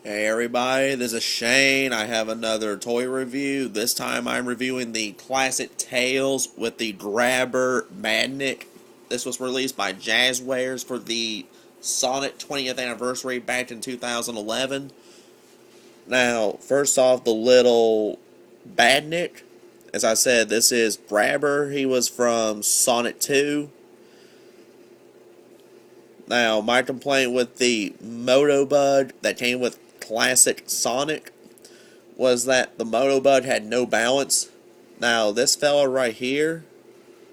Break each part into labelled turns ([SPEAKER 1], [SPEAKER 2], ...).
[SPEAKER 1] Hey everybody, this is Shane. I have another toy review. This time I'm reviewing the classic Tails with the grabber Badnik. This was released by Jazwares for the Sonic 20th anniversary back in 2011. Now, first off, the little Badnik. As I said, this is Grabber. He was from Sonic 2. Now, my complaint with the Motobud that came with classic Sonic was that the Motobud had no balance. Now, this fella right here,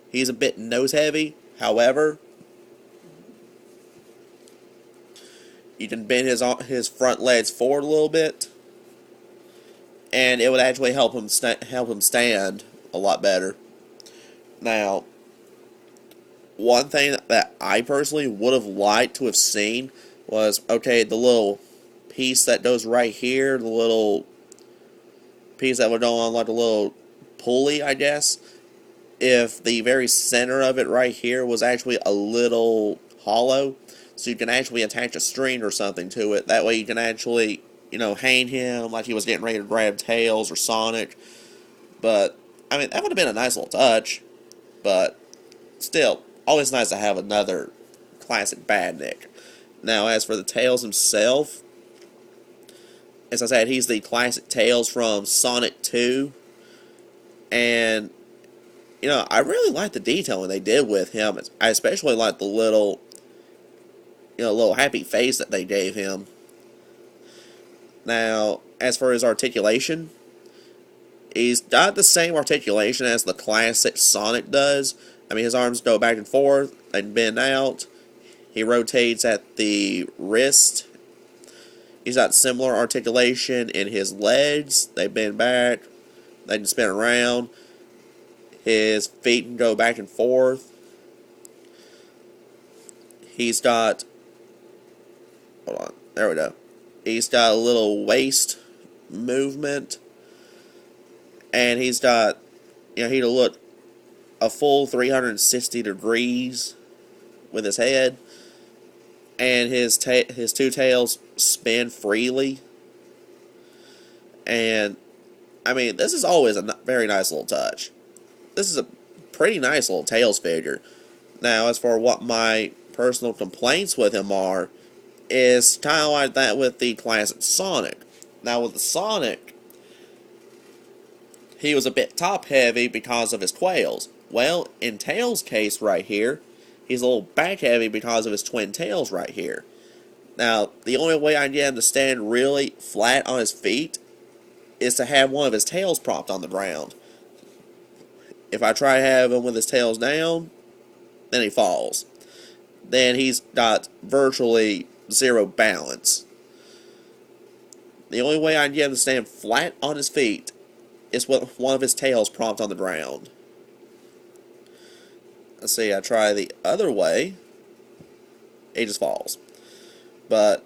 [SPEAKER 1] he's a bit nose heavy. However, you can bend his front legs forward a little bit, and it would actually help him stand a lot better. Now, one thing that I personally would have liked to have seen was, okay, the little piece that goes right here, the little piece that would go on like a little pulley, I guess, if the very center of it right here was actually a little hollow, so you can actually attach a string or something to it. That way you can actually, hang him like he was getting ready to grab Tails or Sonic. But, I mean, that would have been a nice little touch, but still, always nice to have another classic Badnik. Now, as for the Tails himself, as I said, he's the classic Tails from Sonic 2. And, I really like the detailing they did with him. I especially like the little, little happy face that they gave him. Now, as for his articulation, he's got the same articulation as the classic Sonic does. I mean, his arms go back and forth and bend out. He rotates at the wrist. He's got similar articulation in his legs. They bend back. They can spin around. His feet can go back and forth. He's got... Hold on. There we go. He's got a little waist movement. And he's got... he'll look a full 360 degrees with his head. And his two tails spin freely. And, I mean, this is always a very nice little touch. This is a pretty nice little Tails figure. Now, as for what my personal complaints with him are, is kind of like that with the classic Sonic. Now, with the Sonic, he was a bit top-heavy because of his quails. Well, in Tails' case right here, he's a little back-heavy because of his twin tails right here. Now, the only way I can get him to stand really flat on his feet is to have one of his tails propped on the ground. If I try to have him with his tails down, then he falls. Then he's got virtually zero balance. The only way I can get him to stand flat on his feet is with one of his tails propped on the ground. Let's see, I try the other way, he just falls. But,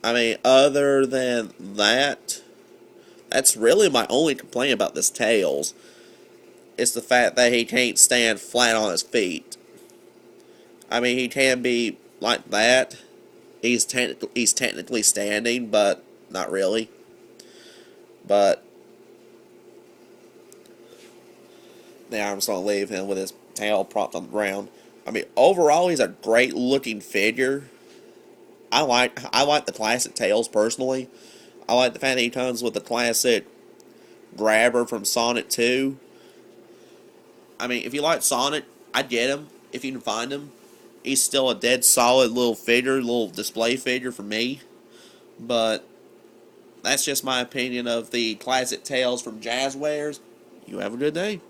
[SPEAKER 1] I mean, other than that, that's really my only complaint about this Tails. It's the fact that he can't stand flat on his feet. I mean, he can be like that. He's technically standing, but not really. But, now I'm just going to leave him with his tail propped on the ground. I mean, overall, he's a great looking figure. I like the classic Tails personally. I like the fact that he comes with the classic grabber from Sonic 2. I mean, if you like Sonic, I'd get him if you can find him. He's still a dead solid little figure, little display figure for me. But that's just my opinion of the classic Tails from Jazwares. You have a good day.